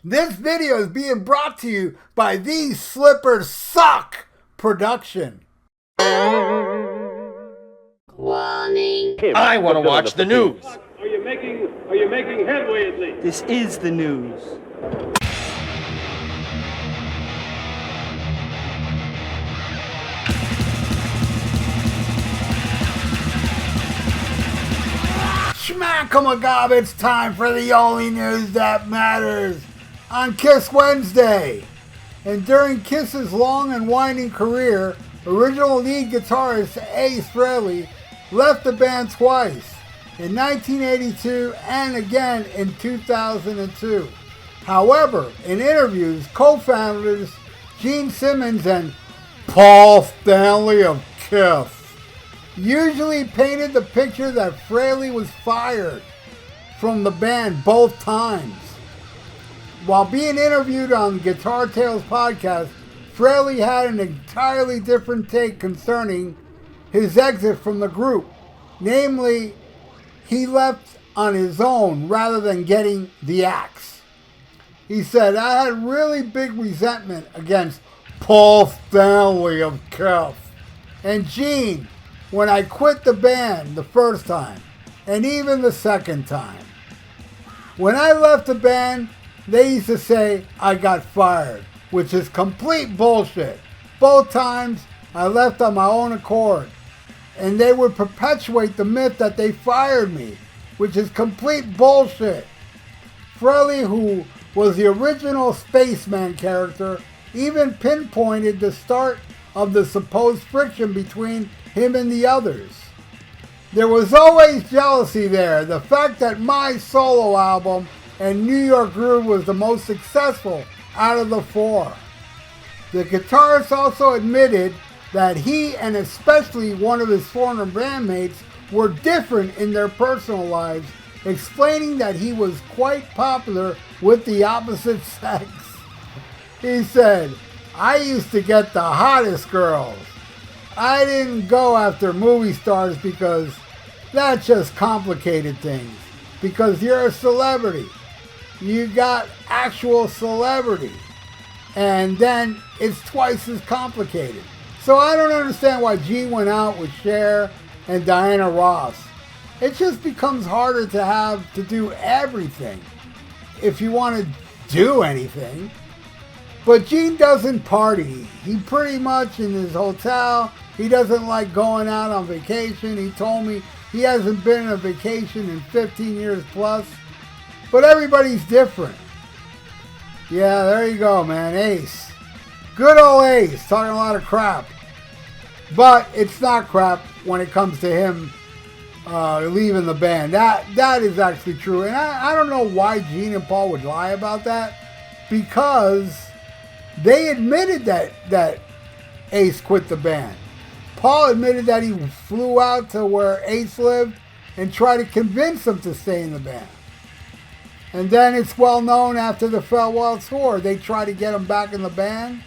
This video is being brought to you by These Slippers Suck production. Warning. I want to watch the news. Are you making headway at least? This is the news. Schmackamagab, it's time for the only news that matters on Kiss Wednesday. And during Kiss's long and winding career, original lead guitarist Ace Frehley left the band twice, in 1982 and again in 2002. However, in interviews, co-founders Gene Simmons and Paul Stanley of Kiss usually painted the picture that Frehley was fired from the band both times. While being interviewed on Guitar Tales podcast, Frehley had an entirely different take concerning his exit from the group. Namely, he left on his own rather than getting the axe. He said, "I had really big resentment against Paul Stanley of Kiss and Gene when I quit the band the first time, and even the second time. When I left the band, they used to say I got fired, which is complete bullshit. Both times I left on my own accord, and they would perpetuate the myth that they fired me, which is complete bullshit." Frehley, who was the original Spaceman character, even pinpointed the start of the supposed friction between him and the others. "There was always jealousy there. The fact that my solo album and New York Groove was the most successful out of the four." The guitarist also admitted that he and especially one of his former bandmates were different in their personal lives, explaining that he was quite popular with the opposite sex. He said, "I used to get the hottest girls. I didn't go after movie stars because that just complicated things. Because you're a celebrity. You got actual celebrity. And then it's twice as complicated." So I don't understand why Gene went out with Cher and Diana Ross. It just becomes harder to have to do everything if you want to do anything. But Gene doesn't party. He pretty much in his hotel. He doesn't like going out on vacation. He told me he hasn't been on a vacation in 15 years plus. But everybody's different. Yeah, there you go, man. Ace. Good old Ace. Talking a lot of crap. But it's not crap when it comes to him leaving the band. That is actually true. And I don't know why Gene and Paul would lie about that. Because they admitted that Ace quit the band. Paul admitted that he flew out to where Ace lived and tried to convince him to stay in the band. And then it's well known after the farewell tour, they tried to get him back in the band.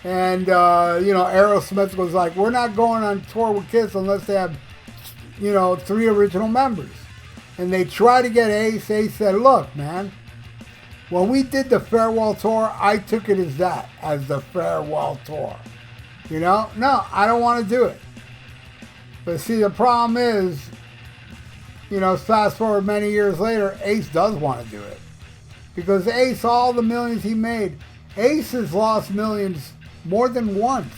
And, Aerosmith was like, "We're not going on tour with Kiss unless they have, 3 original members." And they tried to get Ace. Ace said, "Look, man, when we did the farewell tour, I took it as the farewell tour. No, I don't want to do it." But see, the problem is, fast forward many years later, Ace does want to do it. Because Ace, all the millions he made, Ace has lost millions more than once.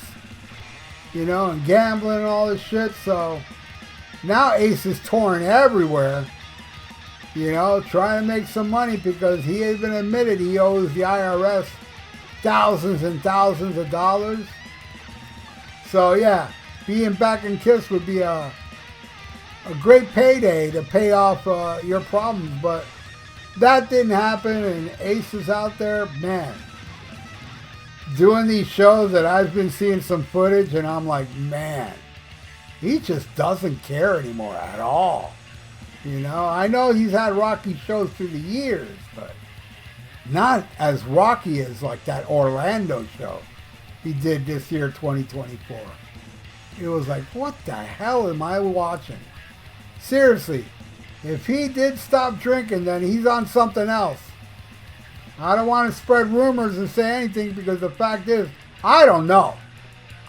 And gambling and all this shit. So now Ace is touring everywhere, trying to make some money because he has been admitted he owes the IRS thousands and thousands of dollars. So yeah, being back in Kiss would be a great payday to pay off your problems, but that didn't happen, and Ace is out there, man, doing these shows that I've been seeing some footage, and I'm like, man, he just doesn't care anymore at all. I know he's had rocky shows through the years, but not as rocky as like that Orlando show he did this year, 2024. It was like, what the hell am I watching? Seriously, if he did stop drinking, then he's on something else. I don't want to spread rumors and say anything because the fact is, I don't know.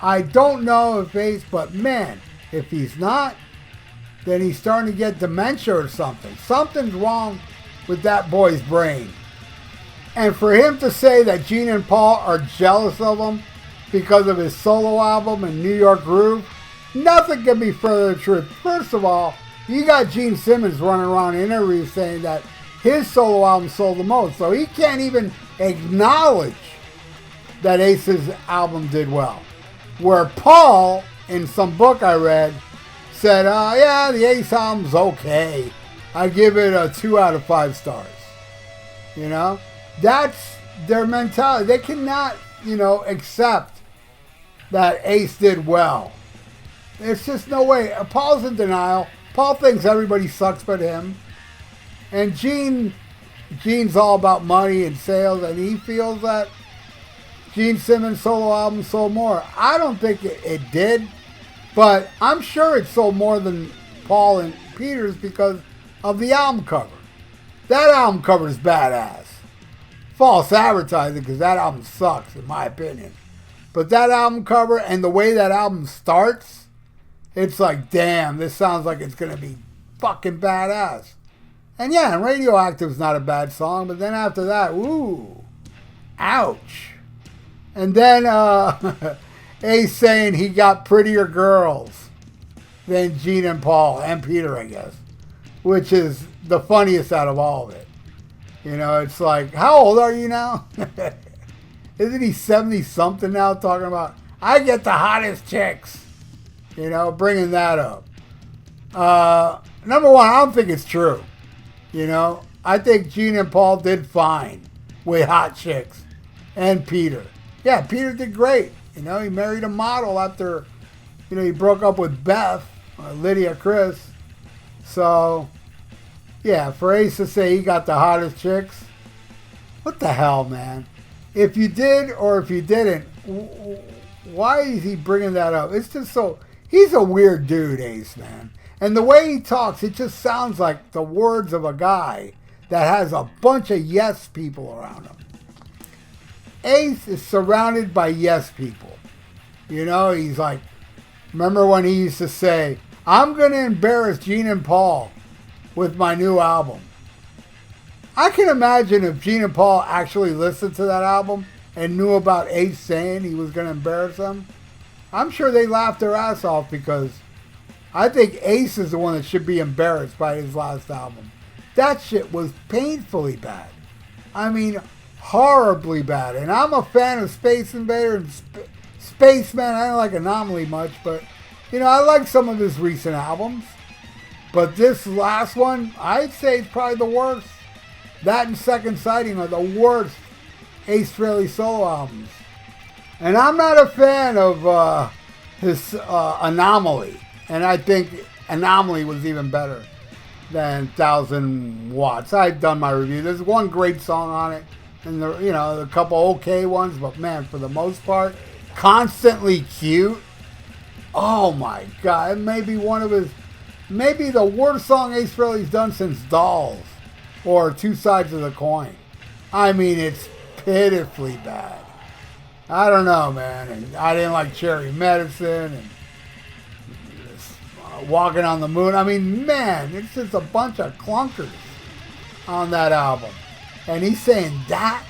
I don't know if Ace, but man, if he's not, then he's starting to get dementia or something. Something's wrong with that boy's brain. And for him to say that Gene and Paul are jealous of him because of his solo album and New York Groove, nothing can be further the truth. First of all, you got Gene Simmons running around in interviews saying that his solo album sold the most. So he can't even acknowledge that Ace's album did well. Where Paul, in some book I read, said, yeah, the Ace album's okay. I give it a 2 out of 5 stars. You know? That's their mentality. They cannot, accept that Ace did well. There's just no way. Paul's in denial. Paul thinks everybody sucks but him. And Gene's all about money and sales, and he feels that Gene Simmons' solo album sold more. I don't think it did, but I'm sure it sold more than Paul and Peter's because of the album cover. That album cover is badass. False advertising because that album sucks, in my opinion. But that album cover and the way that album starts, it's like, damn, this sounds like it's going to be fucking badass. And yeah, Radioactive's not a bad song, but then after that, ooh, ouch. And then Ace saying he got prettier girls than Gene and Paul, and Peter, I guess, which is the funniest out of all of it. It's like, how old are you now? Isn't he 70-something now talking about, I get the hottest chicks? Bringing that up. Number one, I don't think it's true. I think Gene and Paul did fine with hot chicks. And Peter. Yeah, Peter did great. He married a model after, he broke up with Beth, Lydia Chris. So, yeah, for Ace to say he got the hottest chicks, what the hell, man? If you did or if you didn't, why is he bringing that up? It's just so, he's a weird dude, Ace, man. And the way he talks, it just sounds like the words of a guy that has a bunch of yes people around him. Ace is surrounded by yes people. He's like, remember when he used to say, I'm going to embarrass Gene and Paul with my new album. I can imagine if Gene and Paul actually listened to that album and knew about Ace saying he was going to embarrass them. I'm sure they laughed their ass off because I think Ace is the one that should be embarrassed by his last album. That shit was painfully bad. I mean, horribly bad. And I'm a fan of Space Invader and Spaceman. I don't like Anomaly much, but, I like some of his recent albums. But this last one, I'd say it's probably the worst. That and Second Sighting are the worst Ace Frehley solo albums. And I'm not a fan of his Anomaly. And I think Anomaly was even better than 1000 Watts. I've done my review. There's one great song on it. And, a couple okay ones. But, man, for the most part, Constantly Cute. Oh, my God. It may be one of his, maybe the worst song Ace Frehley's done since Dolls. Or Two Sides of the Coin. I mean, it's pitifully bad. I don't know, man. And I didn't like Cherry Medicine and Walking on the Moon. I mean, man, it's just a bunch of clunkers on that album. And he's saying that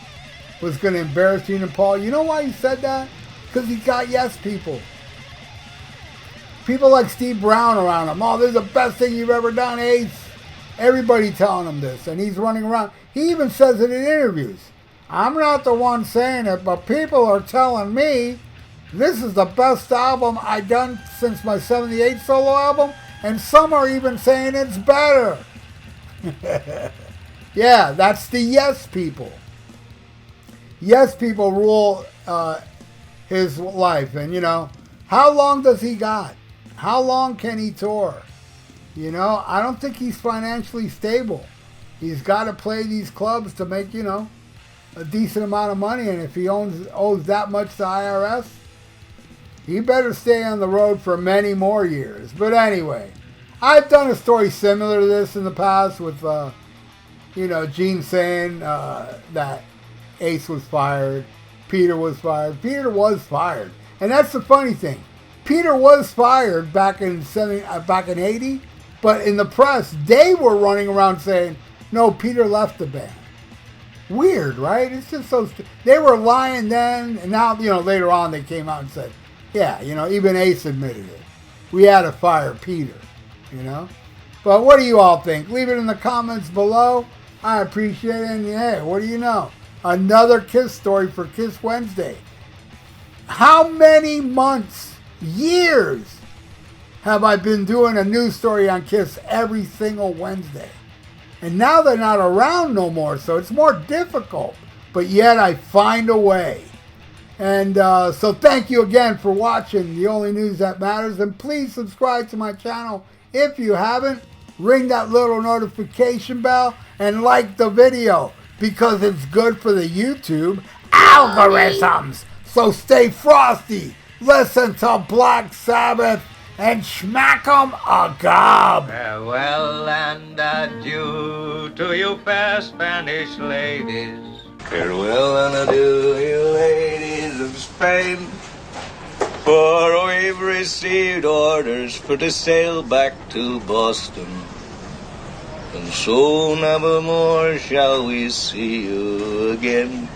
was going to embarrass Gene and Paul. You know why he said that? Because he got yes people. People like Steve Brown around him. Oh, this is the best thing you've ever done, Ace. Everybody telling him this. And he's running around. He even says it in interviews. I'm not the one saying it, but people are telling me this is the best album I've done since my 78 solo album, and some are even saying it's better. Yeah, that's the yes people. Yes people rule his life. And, how long does he got? How long can he tour? I don't think he's financially stable. He's got to play these clubs to make, a decent amount of money. And if he owes that much to IRS, he better stay on the road for many more years. But anyway, I've done a story similar to this in the past with, Gene saying that Ace was fired. Peter was fired. Peter was fired. And that's the funny thing. Peter was fired back in 80, but in the press, they were running around saying, no, Peter left the band. Weird, right? It's just so... They were lying then, and now, later on they came out and said, yeah, even Ace admitted it. We had to fire Peter, But what do you all think? Leave it in the comments below. I appreciate it. And hey, what do you know? Another Kiss story for Kiss Wednesday. How many months, years, have I been doing a news story on Kiss every single Wednesday? And now they're not around no more, so it's more difficult. But yet I find a way. And so thank you again for watching The Only News That Matters. And please subscribe to my channel if you haven't. Ring that little notification bell and like the video because it's good for the YouTube algorithms. So stay frosty, listen to Black Sabbath, and smack 'em a gob. Farewell and adieu to you fair Spanish ladies. Farewell and adieu, you ladies of Spain, for we've received orders for to sail back to Boston, and so never more shall we see you again.